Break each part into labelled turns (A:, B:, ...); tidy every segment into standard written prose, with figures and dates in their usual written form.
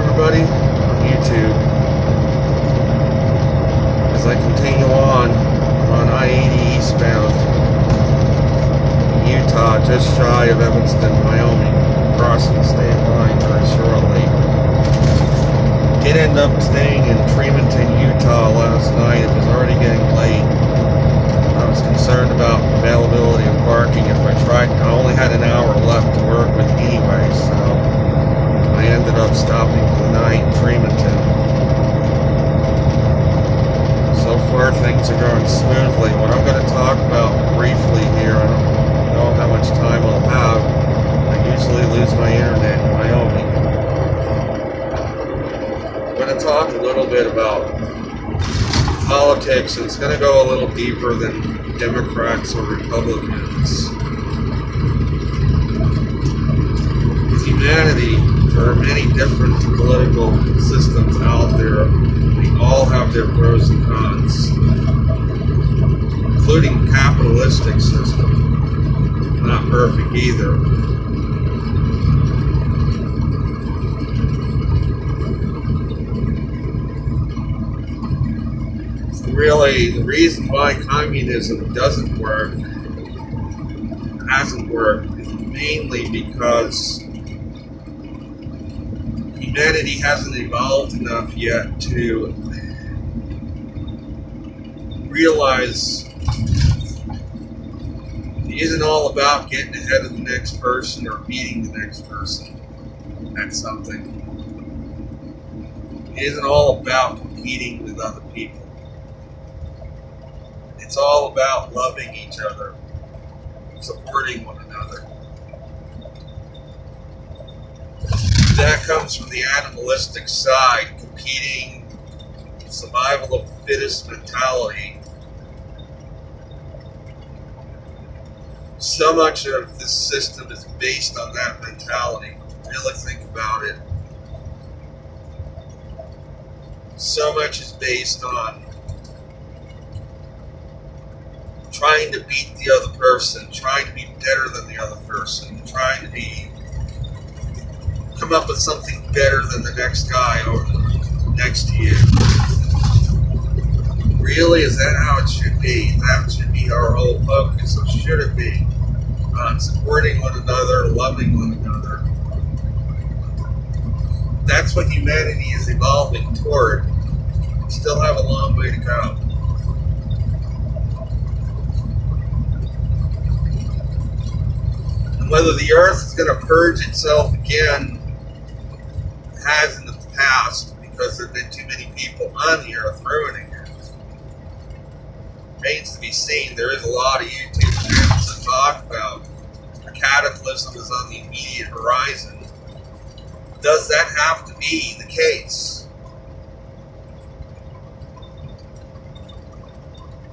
A: everybody on YouTube. As I continue on, I'm on I-80 eastbound in Utah, just shy of Evanston, Wyoming, crossing the state line very shortly. Did end up staying in Tremonton, Utah last night. It was already getting late. I was concerned about availability of parking if I tried. I only had an hour left to work with anyway, so I ended up stopping for the night in Tremonton. So far things are going smoothly. What I'm going to talk about briefly here, I don't know how much time I'll have. I usually lose my internet in Wyoming. I'm going to talk a little bit about politics, and it's going to go a little deeper than Democrats or Republicans. With humanity, there are many different political systems out there. They all have their pros and cons, including the capitalistic system. Not perfect either. Really, the reason why communism doesn't work, hasn't worked, is mainly because humanity hasn't evolved enough yet to realize it isn't all about getting ahead of the next person or beating the next person at something. It isn't all about competing with other people. It's all about loving each other, supporting one another. That comes from the animalistic side, competing, survival of the fittest mentality. So much of this system is based on that mentality. Really think about it. So much is based on trying to beat the other person, trying to be better than the other person, trying to come up with something better than the next guy or next to you. Really, is that how it should be? That should be our whole focus, or should it be? On supporting one another, loving one another. That's what humanity is evolving toward. We still have a long way to go. And whether the earth is going to purge itself again, has in the past, because there have been too many people on the earth ruining it, remains to be seen. There is a lot of YouTube channels that talk about a cataclysm is on the immediate horizon. Does that have to be the case?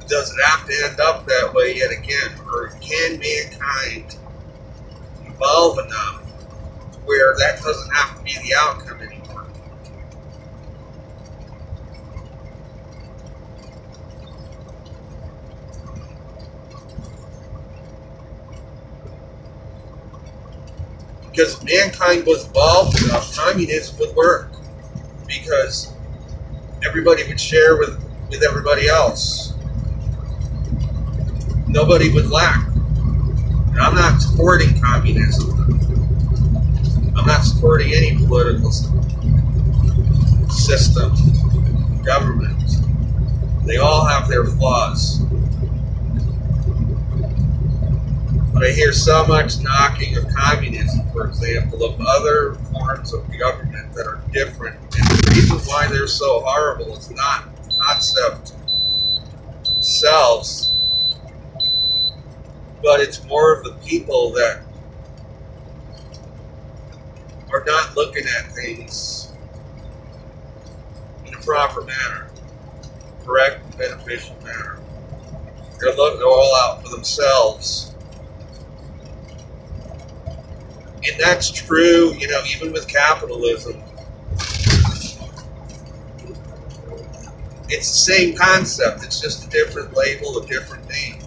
A: Does it have to end up that way yet again? Or can mankind evolve enough where that doesn't have to be the outcome anymore? Because if mankind was evolved enough, communism would work. Because everybody would share with everybody else. Nobody would lack. And I'm not supporting communism. I'm not supporting any political system, government. They all have their flaws. But I hear so much knocking of communism, for example, of other forms of government that are different. And the reason why they're so horrible is not the concept themselves, but it's more of the people that are not looking at things in a proper manner, correct and beneficial manner. They're all out for themselves. And that's true, even with capitalism. It's the same concept, it's just a different label, a different name.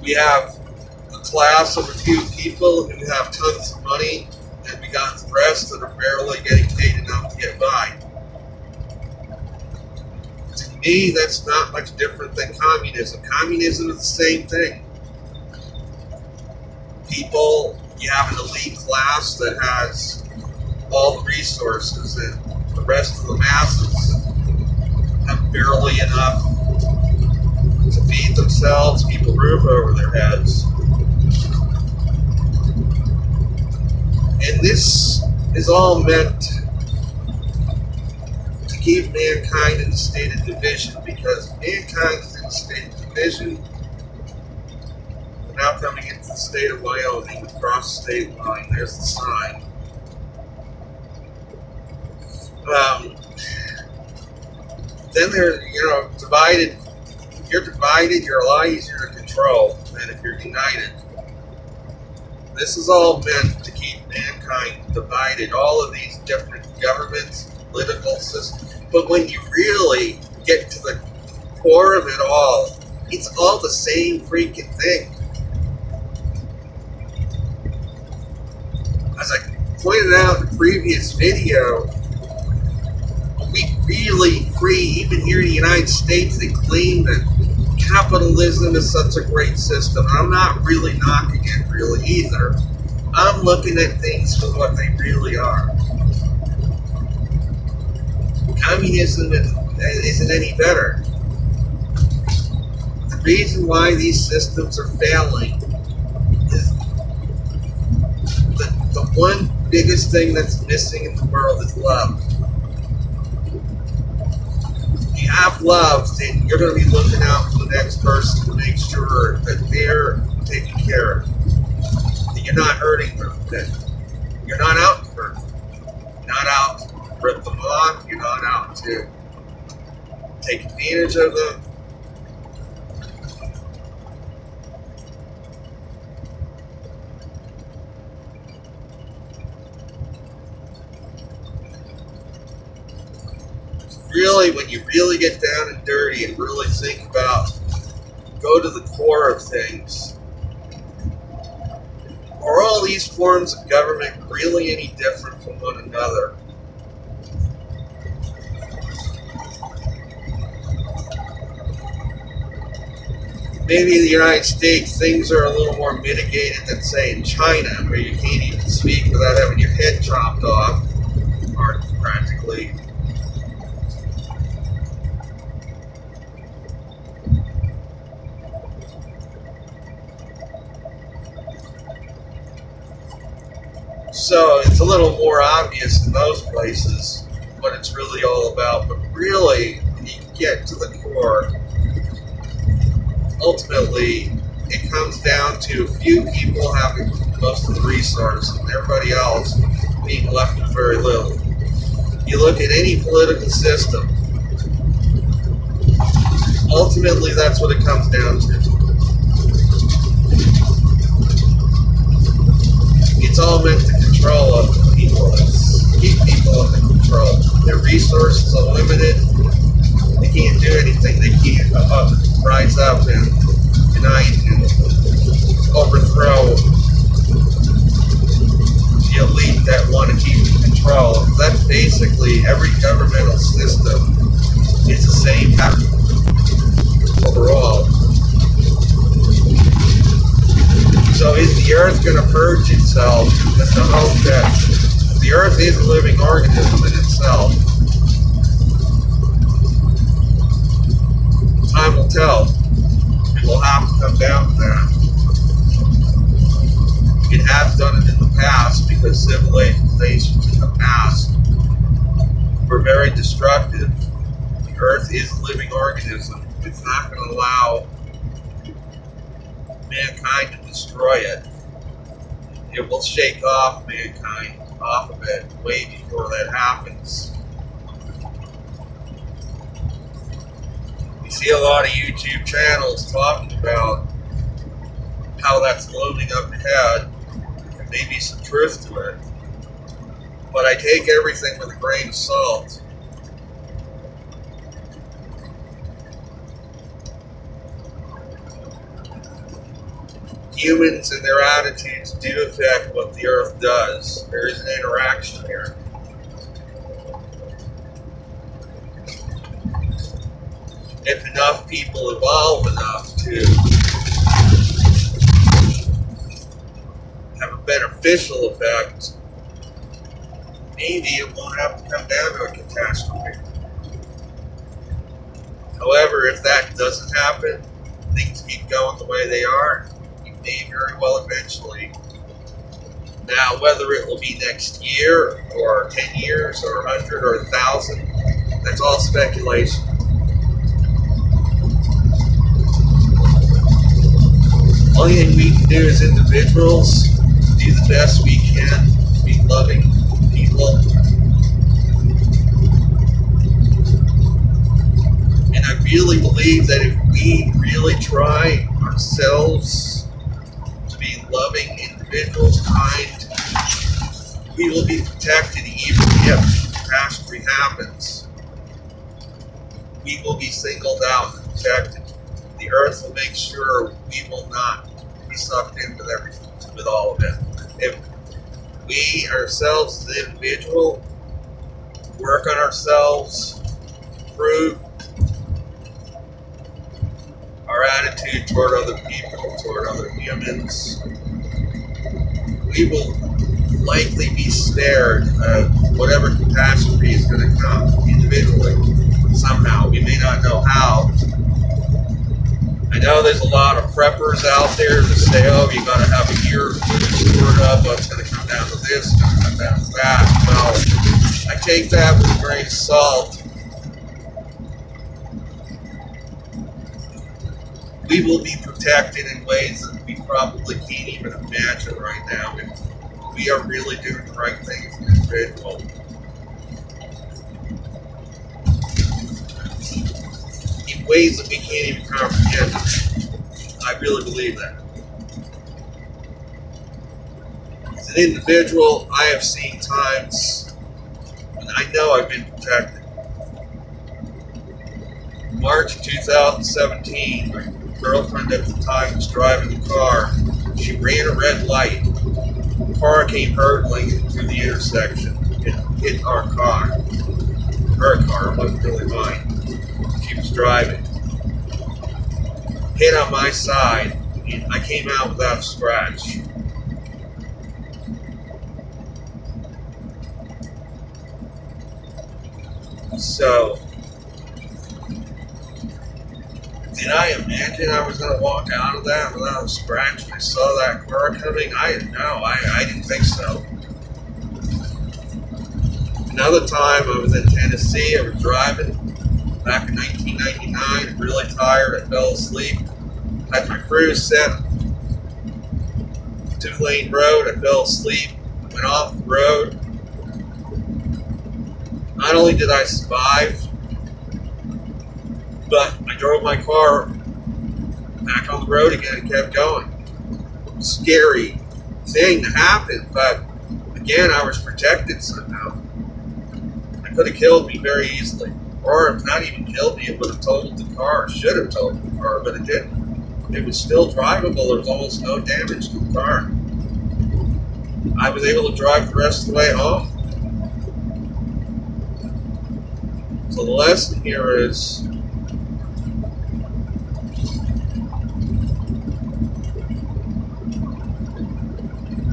A: We have a class of a few people who have tons of money And we got the rest that are barely getting paid enough to get by. To me, that's not much different than communism. Communism is the same thing. People, you have an elite class that has all the resources, and the rest of the masses have barely enough to feed themselves, keep a roof over their heads. And this is all meant to keep mankind in a state of division, because mankind is in a state of division. We're now coming into the state of Wyoming, across the state line. There's the sign. Then they're, divided. If you're divided, you're a lot easier to control than if you're united. This is all meant to keep mankind divided. All of these different governments, political systems. But when you really get to the core of it all, it's all the same freaking thing. As I pointed out in the previous video, we really free, even here in the United States, they claim that capitalism is such a great system. And I'm not really knocking it really either. I'm looking at things for what they really are. Communism isn't any better. The reason why these systems are failing is the one biggest thing that's missing in the world is love. If you have love, then you're going to be looking out for the next person to make sure that they're taken care of. That you're not hurting them. That you're not out to hurt them. You're not out to rip them off. You're not out to take advantage of them. Really, when you really get down and dirty and really think about, go to the core of things, are all these forms of government really any different from one another? Maybe in the United States, things are a little more mitigated than, say, in China, where you can't even speak without having your head chopped off, or practically. So it's a little more obvious in those places what it's really all about. But really, when you get to the core, ultimately, it comes down to a few people having most of the resources and everybody else being left with very little. You look at any political system, ultimately that's what it comes down to. It's all meant to control other people, keep people under control. Their resources are limited. They can't do anything. They can't rise up and unite and overthrow the elite that want to keep control. That's basically every governmental system is the same pattern overall. So is the earth going to purge itself in the hope that the earth is a living organism in itself? Time will tell. It will have to come down to that. It has done it in the past because civilizations in the past were very destructive. The earth is a living organism. It's not going to allow mankind to destroy it. It will shake off mankind off of it way before that happens. You see a lot of YouTube channels talking about how that's looming up ahead, and maybe some truth to it. But I take everything with a grain of salt. Humans and their attitudes do affect what the earth does. There is an interaction here. If enough people evolve enough to have a beneficial effect, maybe it won't have to come down to a catastrophe. However, if that doesn't happen, things keep going the way they are, you may very well eventually. Now, whether it will be next year, or 10 years, or 100, or 1,000, that's all speculation. Only thing we can do as individuals, do the best we can, be loving people. And I really believe that if we really try ourselves to be loving individuals, kind, we will be protected even if catastrophe happens. We will be singled out and protected. The earth will make sure we will not be sucked in with everything, with all of it. If we ourselves as an individual work on ourselves, improve our attitude toward other people, toward other humans, we will likely be spared of whatever catastrophe is going to come individually, somehow. We may not know how. I know there's a lot of preppers out there that say, oh, you got to have a year to sort up, oh, it's going to come down to this, it's going to come down to that. Well, I take that with a grain of salt. We will be protected in ways that we probably can't even imagine right now if we are really doing the right things as an individual. In ways that we can't even comprehend. I really believe that. As an individual, I have seen times when I know I've been protected. In March 2017, my girlfriend at the time was driving the car. She ran a red light. The car came hurtling through the intersection. It hit our car. Her car, it wasn't really mine. She was driving. Hit on my side, and I came out without a scratch. So, did I imagine I was going to walk out of that without a scratch when I saw that car coming? I didn't think so. Another time I was in Tennessee, I was driving back in 1999, really tired, I fell asleep. Had my cruise set, 2-lane road, I fell asleep, went off the road. Not only did I survive, but I drove my car back on the road again and kept going. Scary thing to happen, but again, I was protected somehow. It could have killed me very easily. Or if not even killed me, it would have totaled the car. Should have totaled the car, but it didn't. It was still drivable. There was almost no damage to the car. I was able to drive the rest of the way home. So the lesson here is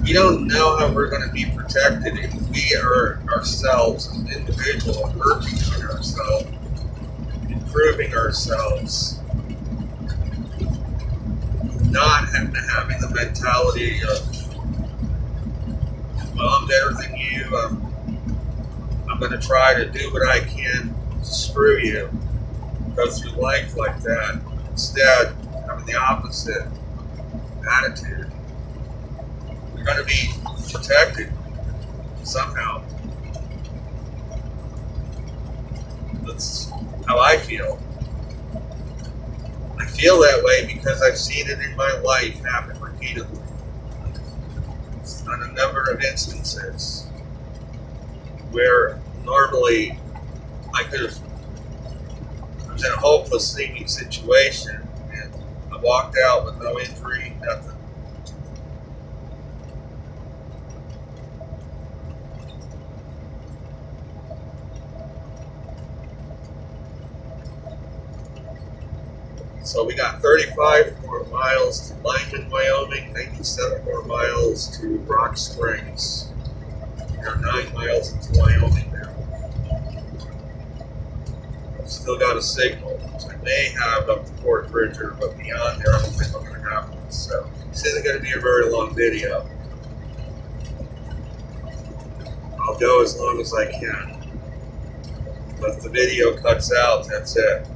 A: we don't know how we're going to be protected if we are ourselves as an individual working on ourselves, improving ourselves, not having the mentality of, well, I'm better than you, I'm going to try to do what I can to screw you, go through life like that. Instead, having the opposite attitude. You're going to be protected somehow. That's how I feel. I feel that way because I've seen it in my life happen repeatedly. On a number of instances where normally I was in a hopeless seeming situation and I walked out with no injury, nothing. So we got 35 more miles to Lyman, Wyoming, 97 more miles to Rock Springs. We're 9 miles into Wyoming now. I've still got a signal, which I may have up to Fort Bridger, but beyond there, I don't think I'm going to have one. So this isn't going to be a very long video. I'll go as long as I can. But if the video cuts out, that's it.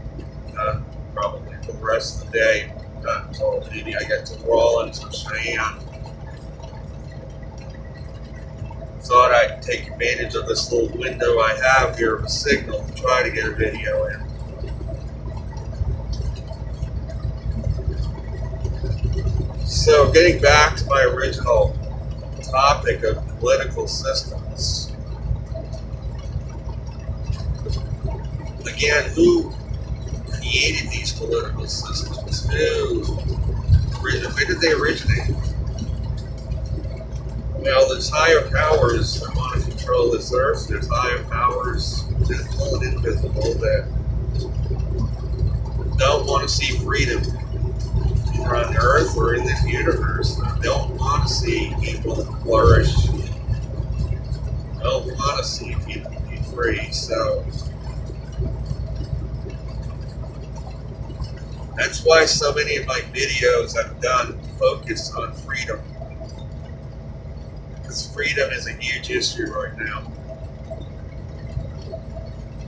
A: Probably for the rest of the day. Not until maybe I get to Rawlins or Cheyenne. Thought I'd take advantage of this little window I have here of a signal to try to get a video in. So getting back to my original topic of political systems. Again, who created these political systems? Where did they originate? Well, there's higher powers that want to control this earth. There's higher powers, visible and invisible, that don't want to see freedom either on earth or in this universe. They don't want to see people flourish. They don't want to see people be free. So that's why so many of my videos I've done focus on freedom. Because freedom is a huge issue right now.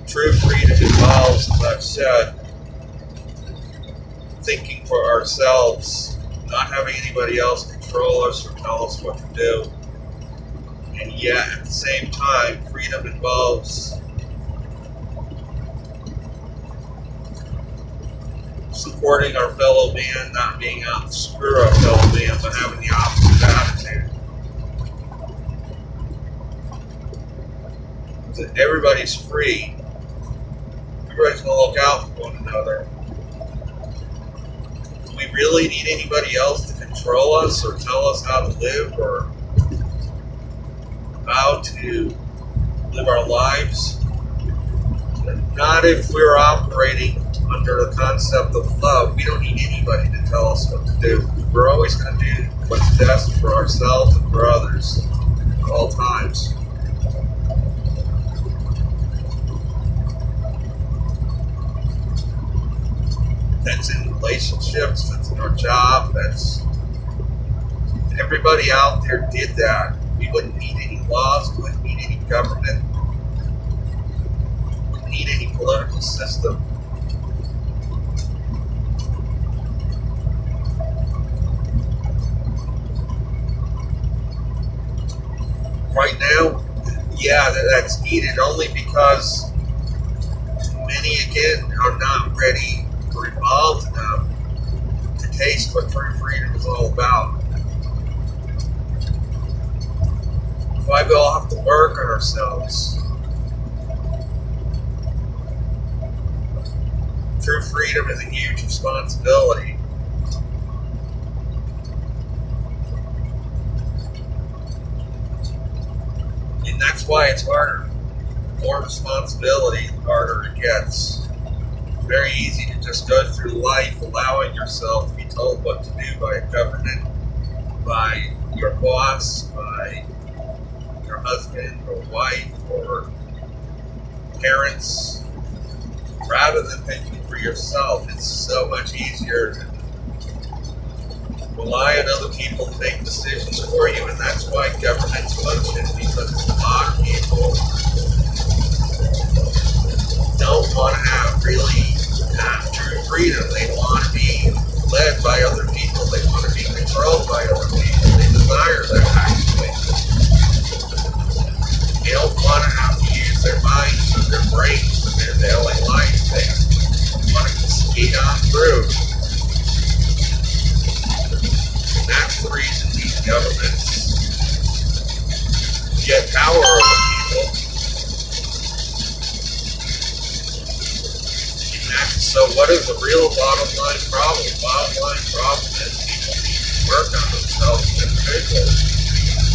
A: True freedom involves, as I've said, thinking for ourselves, not having anybody else control us or tell us what to do. And yet, at the same time, freedom involves supporting our fellow man, not being out to screw our fellow man, but having the opposite attitude. That everybody's free. Everybody's going to look out for one another. Do we really need anybody else to control us or tell us how to live or how to live our lives? Not if we're operating under the concept of love. We don't need anybody to tell us what to do. We're always going to do what's best for ourselves and for others at all times. That's in relationships, that's in our job, that's everybody out there did that. We wouldn't need any laws, we wouldn't need any government, we wouldn't need any political system. Right now, yeah, that's needed only because many again are not ready or evolved enough to taste what true freedom is all about. That's why we all have to work on ourselves. True freedom is a huge responsibility. And that's why it's harder. More responsibility, the harder it gets. Very easy to just go through life allowing yourself to be told what to do by a government, by your boss, by your husband or wife or parents, rather than thinking for yourself. It's so much easier to rely on other people to make decisions for you, and that's why governments function, because a lot of people don't want to have true freedom. They want to be led by other people. They want to be controlled by other people. They desire that, actually. They don't want to have to use their minds or their brains in their daily life. They want to speed on through. And that's the reason these governments get power over people. So what is the real bottom line problem? The bottom line problem is people need to work on themselves as individuals.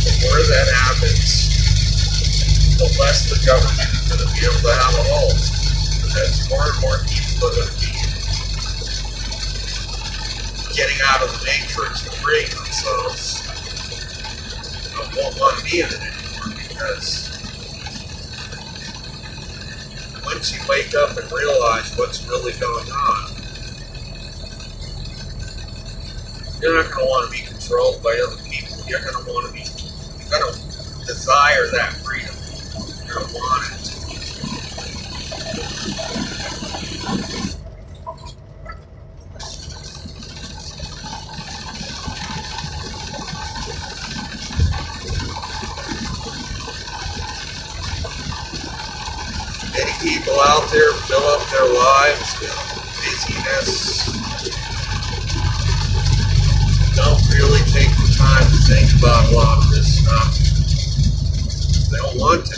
A: The more that happens, the less the government is going to be able to have a hold. Because more and more people are going to be getting out of the matrix and freeing themselves won't want to be in it anymore, because once you wake up and realize what's really going on, you're not going to want to be controlled by other people. You're going to desire that freedom. You're going to want it. Many people out there fill up their lives with busyness. Don't really take the time to think about a lot of this stuff. They don't want to.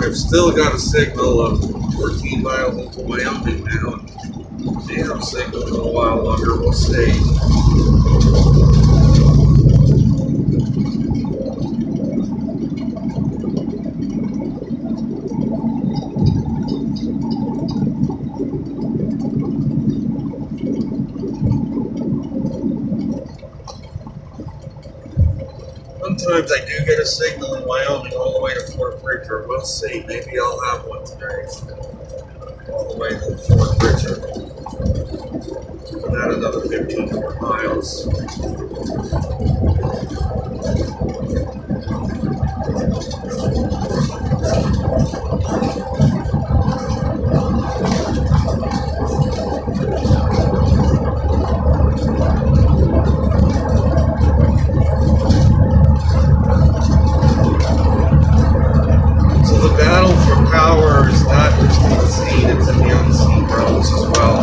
A: I've still got a signal of 14 miles into Wyoming now. May have a signal for a while longer, we'll see. Sometimes I do get a signal in Wyoming all the way to Fort Bridger. We'll see. Maybe I'll have one today. All the way to Fort Bridger. About another 15 more miles. Power is not just in the seen, it's in the unseen realms as well.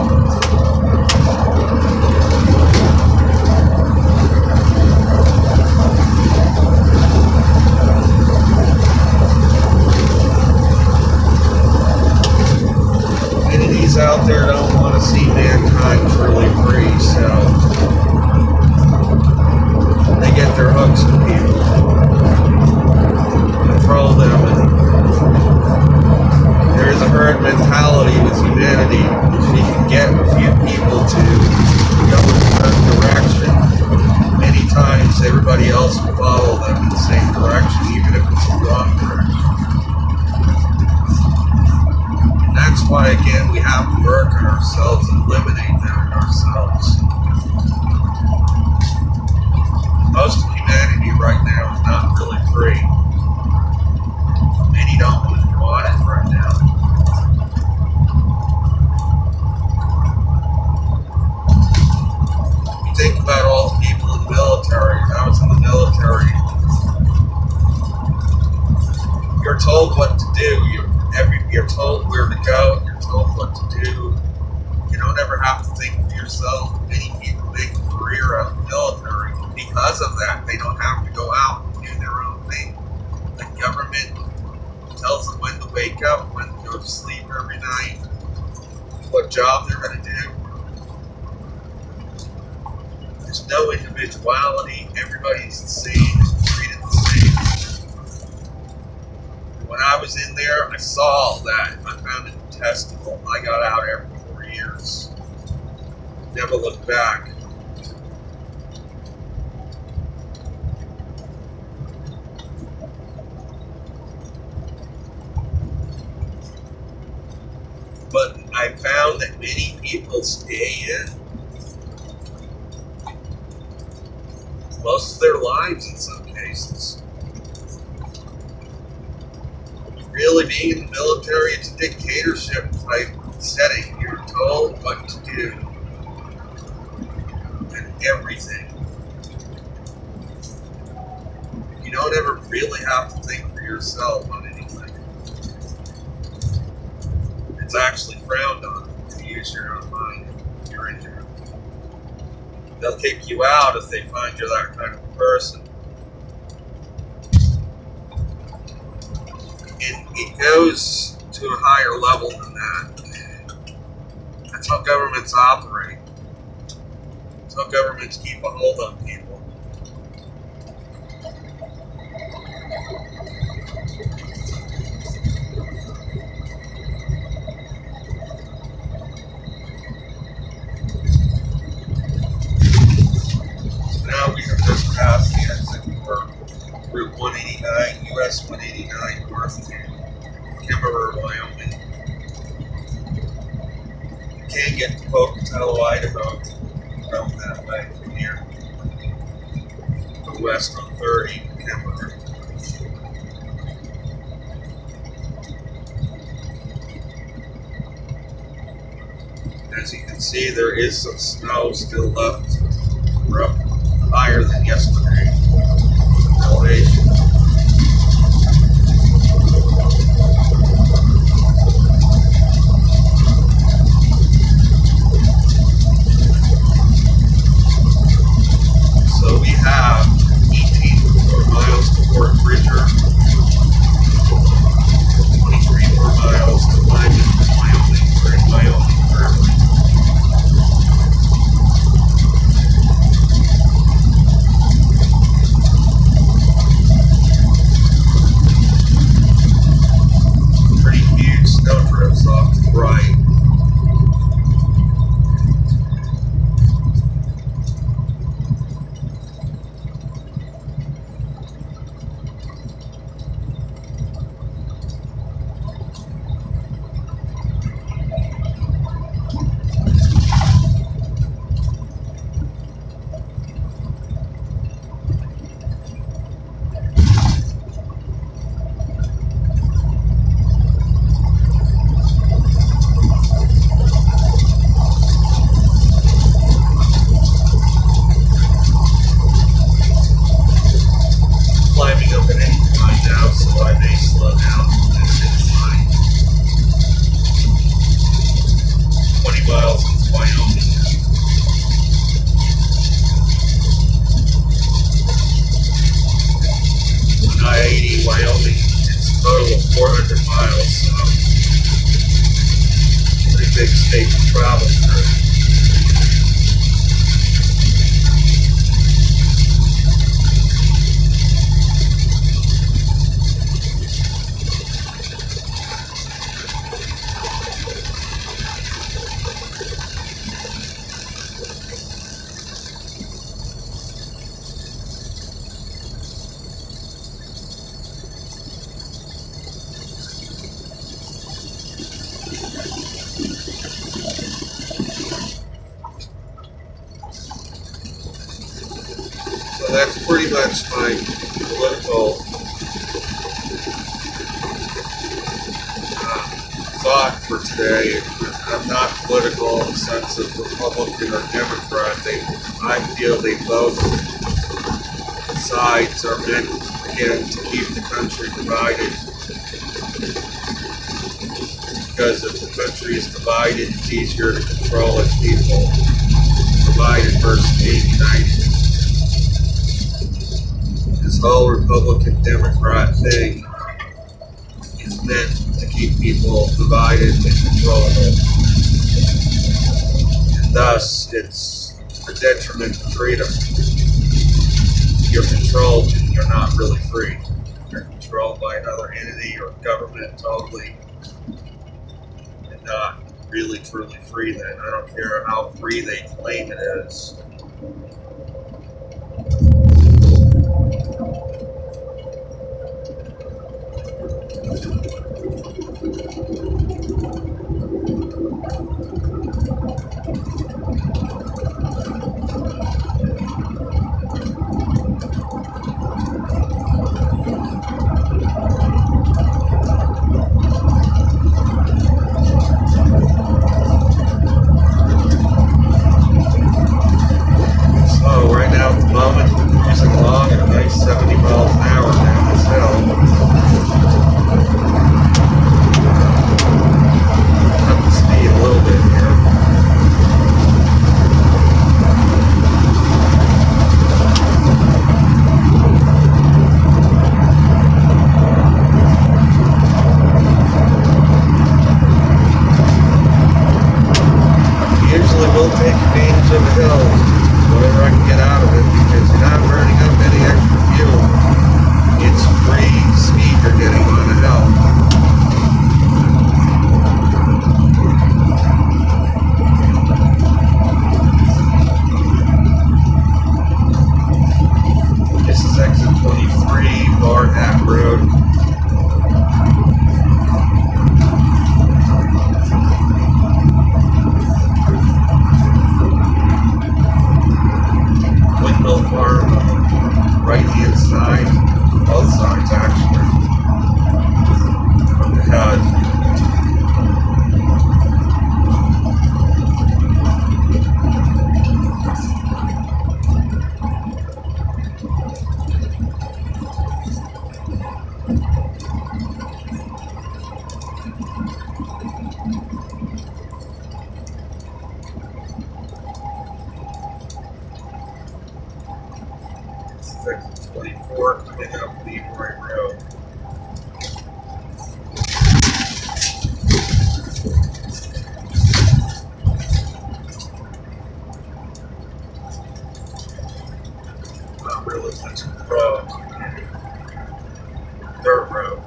A: Entities out there don't want to see mankind truly free, so they get their hooks to people, control them, and there's a herd mentality with humanity. If you can get a few people to go in a certain direction, many times everybody else will follow them in the same direction, even if it's the wrong direction. And that's why, again, we have to work on ourselves and eliminate that in ourselves. Most of humanity right now is not really free. Many don't even want it right now. Think about all the people in the military. I was in the military. You're told what to do. You're told where to go. You're told what to do. You don't ever have to think for yourself. Many people make a career out of the military. Because of that, they don't have to go out and do their own thing. The government tells them when to wake up, when to go to sleep every night, what job they're going to do. There's no individuality. Everybody's the same, treated the same. When I was in there, I saw all that. I found it detestable. I got out after 4 years. Never looked back. But I found that many people stay in most of their lives in some cases. Really, being in the military, it's a dictatorship type setting. You're told what to do and everything. You don't ever really have to think for yourself on anything. It's actually frowned on to use your own mind if you're in here. They'll kick you out if they find you're that kind of a person. it goes to a higher level than that. That's how governments operate. That's how governments keep a hold on people. Now we have just passed the exit for Route 189, US 189 north to Kimmerer, Wyoming. You can't get to Pocatello, Idaho from that way from here. Go west on 30, Kimmerer. As you can see, there is some snow still left. We're up higher than yesterday elevation. So we have 18 more miles to Fort Bridger, 23 more miles to Lyman, Wyoming. We're in Wyoming currently. Pretty huge snowdrifts off to the right. Climbing up an incline now, so I may slow down this incline. 20 miles into Wyoming. On I-80 Wyoming, it's a total of 400 miles, so pretty big state to travel through. So that's pretty much my political thought for today. I'm not political in the sense of Republican or Democrat. I feel they both sides are meant, again, to keep the country divided. Because if the country is divided, it's easier to control its people. Divided versus being united. This whole Republican-Democrat thing is meant to keep people divided and controllable. And thus, it's a detriment to freedom. You're controlled and you're not really free. You're controlled by another entity or government totally, and not really truly free then. I don't care how free they claim it is. So right now at the moment, we're cruising along at a nice 70 miles hill, take advantage of the hill, whatever I can get out of it, because you're not burning up any extra fuel. It's free speed you're getting on the hill. This is exit 23, Barnett Road. Windmill Farm, right hand side, both sides actually, from the head. Exit 24 coming up Leroy Road. Not really much of a road. Dirt road.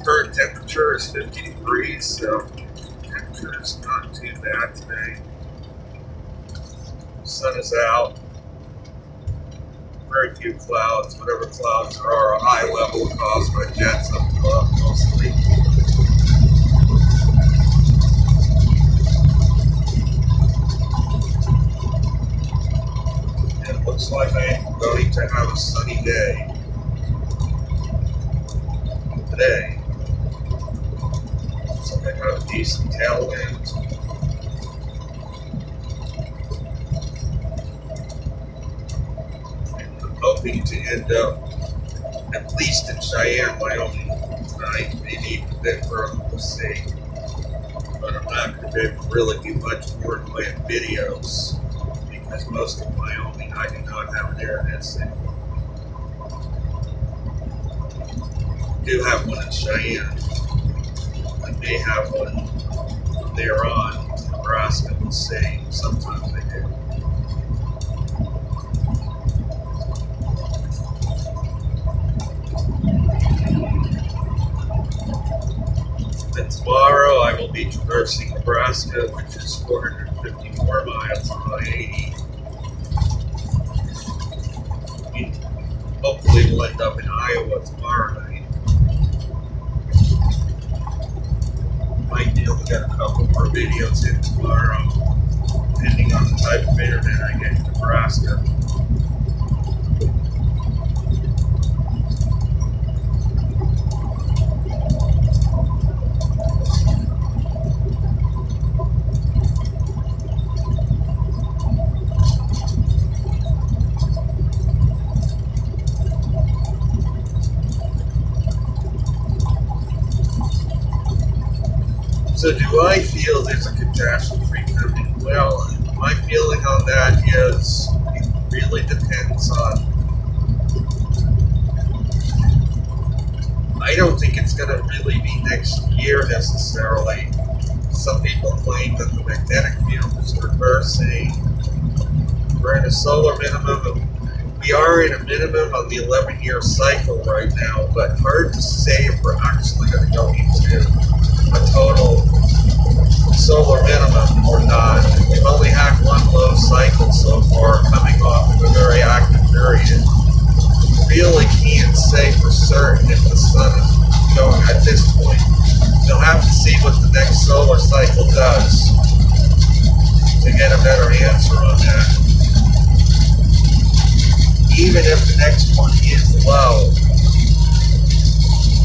A: Current temperature is 50 degrees, so temperature is not too bad today. Sun is out. Very few clouds. Whatever clouds there are high level caused by jets up above mostly. And it looks like I am going to have a sunny day today. I have a decent tailwind. I'm hoping to end up at least in Cheyenne, Wyoming tonight, maybe a bit further, we'll see. But I'm not going to be able to really do much more in the way of videos because most of Wyoming I do not have an internet signal. I do have one in Cheyenne. I may have one from there on to Nebraska, we'll see. Sometimes they do. Then tomorrow I will be traversing Nebraska, which is 454 miles on I-80. Hopefully we'll end up in Iowa tomorrow night. Might be able to get a couple more videos in tomorrow, depending on the type of internet I get in Nebraska. So do I feel there's a catastrophe coming? Well, my feeling on that is it really depends on. I don't think it's going to really be next year necessarily. Some people claim that the magnetic field is reversing. We're in a solar minimum. We are in a minimum on the 11-year cycle right now, but hard to say if we're actually going to go into a total solar minimum or not. We've only had one low cycle so far coming off of a very active period. Really can't say for certain if the sun is going at this point. You'll have to see what the next solar cycle does to get a better answer on that. Even if the next one is low,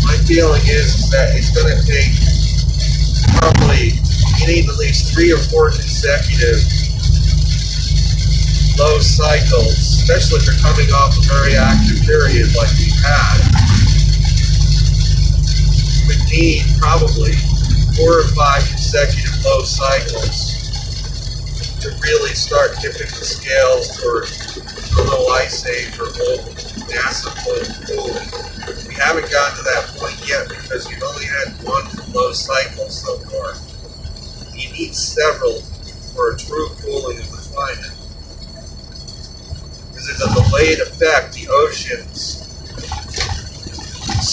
A: my feeling is that it's going to take probably, you need at least 3 or 4 consecutive low cycles, especially if you're coming off a very active period like we've had. We need probably 4 or 5 consecutive low cycles to really start tipping the scales towards a little ice age or massive global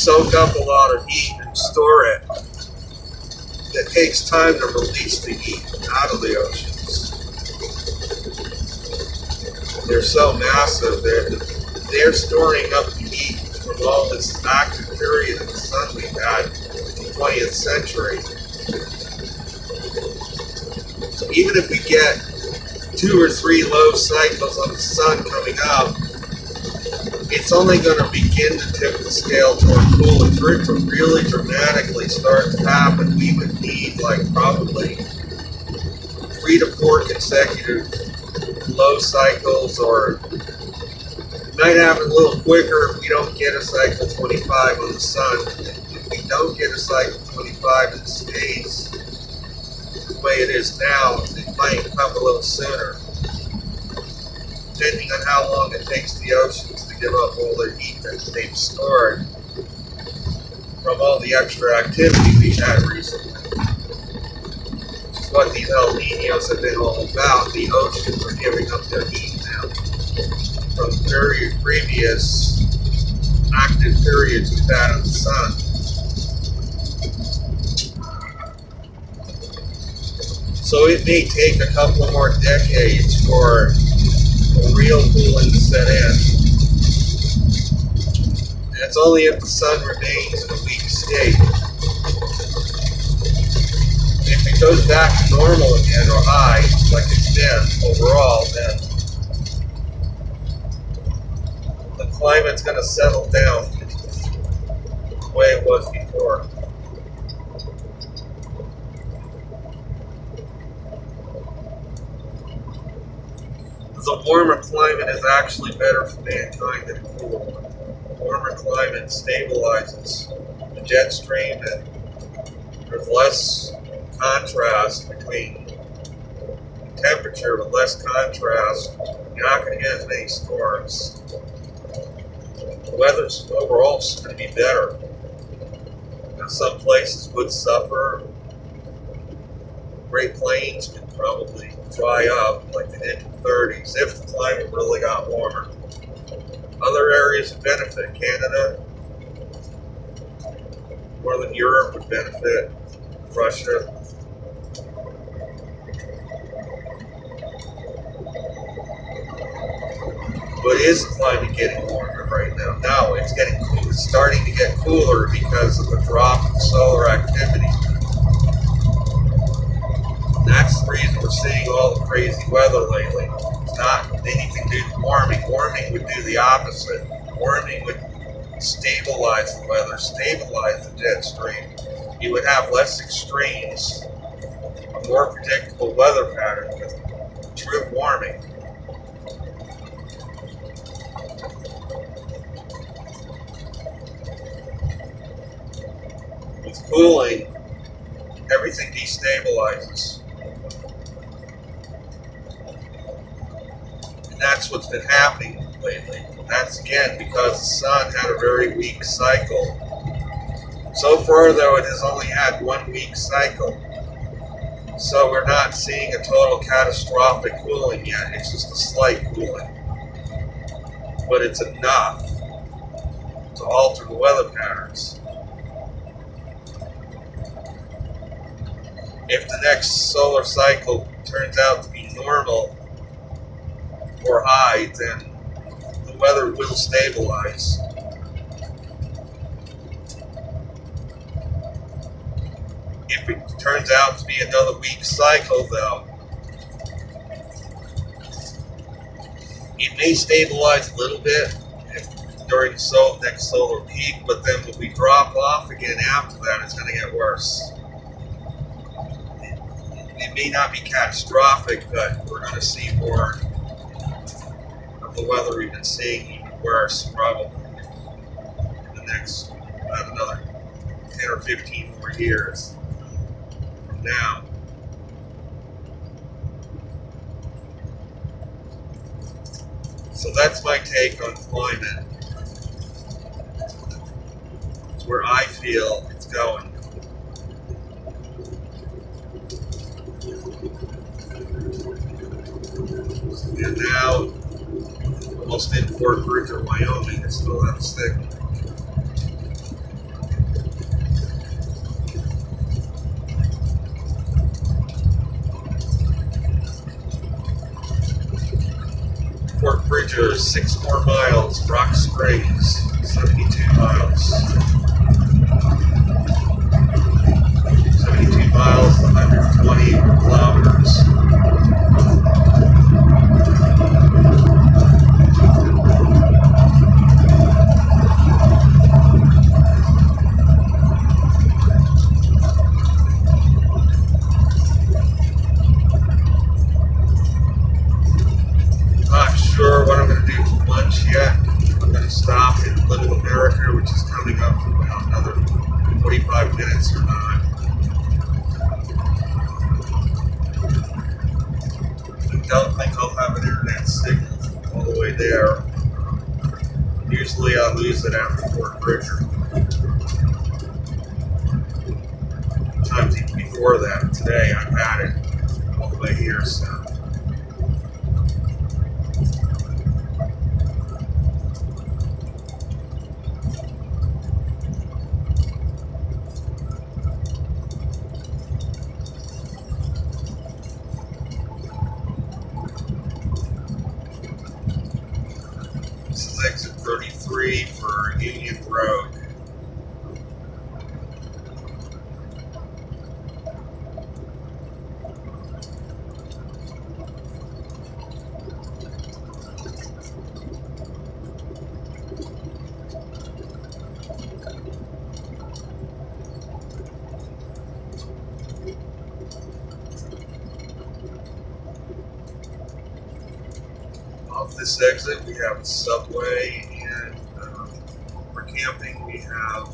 A: soak up a lot of heat and store it. It takes time to release the heat out of the oceans. They're so massive, they're storing up the heat from all this active period of the sun we've had in the 20th century. So even if we get 2 or 3 low cycles of the sun coming up, it's only going to begin to tip the scale toward cooling. For it to really dramatically start to happen, we would need like probably 3 to 4 consecutive low cycles, or it might happen a little quicker if we don't get a cycle 25 on the sun. If we don't get a cycle 25 and it stays the way it is now, it might come a little sooner, depending on how long it takes the oceans to give up all their heat that they've stored from all the extra activity we've had recently. Which is what these El Niños have been all about. The oceans are giving up their heat now from very previous active periods we've had of the sun. So it may take a couple more decades for real cooling to set in. And it's only if the sun remains in a weak state. If it goes back to normal again, or high, like it's been overall, then the climate's going to settle down the way it was before. The warmer climate is actually better for mankind than a cooler one. The warmer climate stabilizes the jet stream, and there's less contrast between temperature, with less contrast. You're not going to get as many storms. The weather's overall going to be better. Now, some places would suffer. Great Plains could probably dry up like they did in the 30s if the climate really got warmer. Other areas would benefit. Canada, Northern Europe would benefit. Russia. But is the climate getting warmer right now? No, it's starting to get cooler because of the drop in solar activity. That's the reason we're seeing all the crazy weather lately. It's not anything to do with warming. Warming would do the opposite. Warming would stabilize the weather, stabilize the jet stream. You would have less extremes, a more predictable weather pattern with true warming. With cooling, everything destabilizes. And that's what's been happening lately. That's again because the sun had a very weak cycle. So far, though, it has only had 1 week cycle. So we're not seeing a total catastrophic cooling yet. It's just a slight cooling. But it's enough to alter the weather patterns. If the next solar cycle turns out to be normal or high, then the weather will stabilize. If it turns out to be another weak cycle, though, it may stabilize a little bit during the next solar peak, but then when we drop off again after that, it's going to get worse. It may not be catastrophic, but we're going to see more of the weather we've been seeing, even worse, probably in the next, another 10 or 15 more years from now. So that's my take on climate. It's where I feel it's going. And now, almost in Fort Bridger, Wyoming, it's still that thick. Bridger, 6 more miles. Rock Springs, 72 miles. 72 miles, 120 kilometers. Not sure what I'm going to do for lunch yet. I'm going to stop in Little America, which is coming up in about another 45 minutes or not. I don't think I'll have an internet signal all the way there. Usually I lose it after Fort Bridger. Times even before that. Today I've had it all the way here, so. This is exit 33 for Union Road. Off this exit, we have a subway, and for camping, we have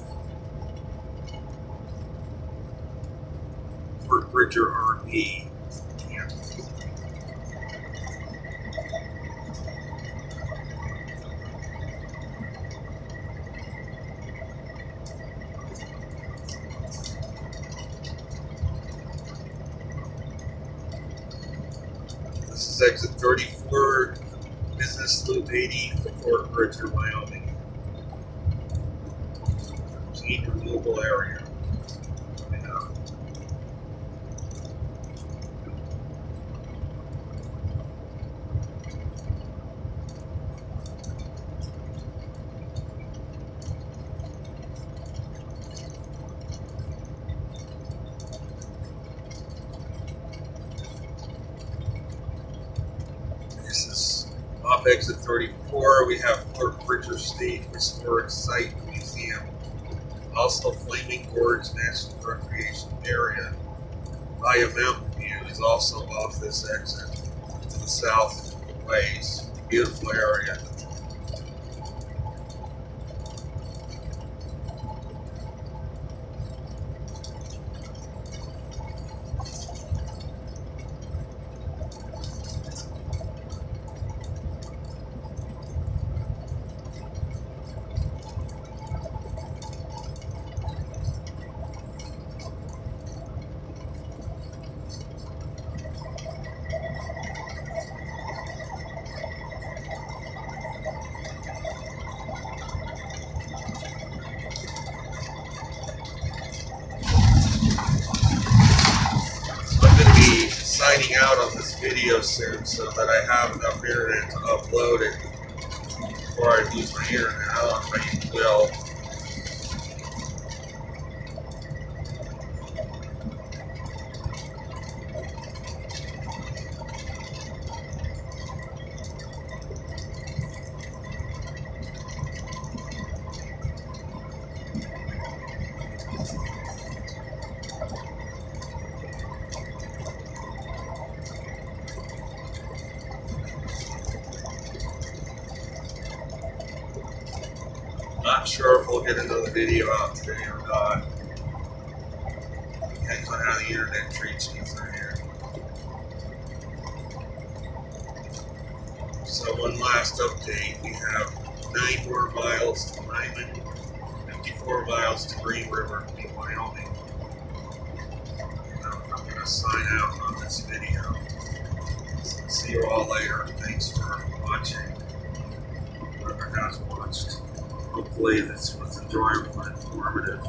A: Fort Bridger RV camp. This is exit 34. Business Loop 80 for Fort Bridger, Wyoming. It's a neat removal area. This is off exit 34. We have Fort Bridger State Historic Site Museum. Also, Flaming Gorge National Recreation Area. Via Mountain View is also off this exit to the south ways. Beautiful area. Signing out on this video soon so that I have enough internet to upload it before I lose my internet. I don't know if I even will. Not sure if we'll get another video out today or not. Depends on how the internet treats me through here. So one last update. We have 9 more miles to Lyman, 54 miles to Green River in Wyoming. I'm going to sign out on this video. So see you all later. Thanks for watching. Whoever has watched. Hopefully this was enjoyable and informative.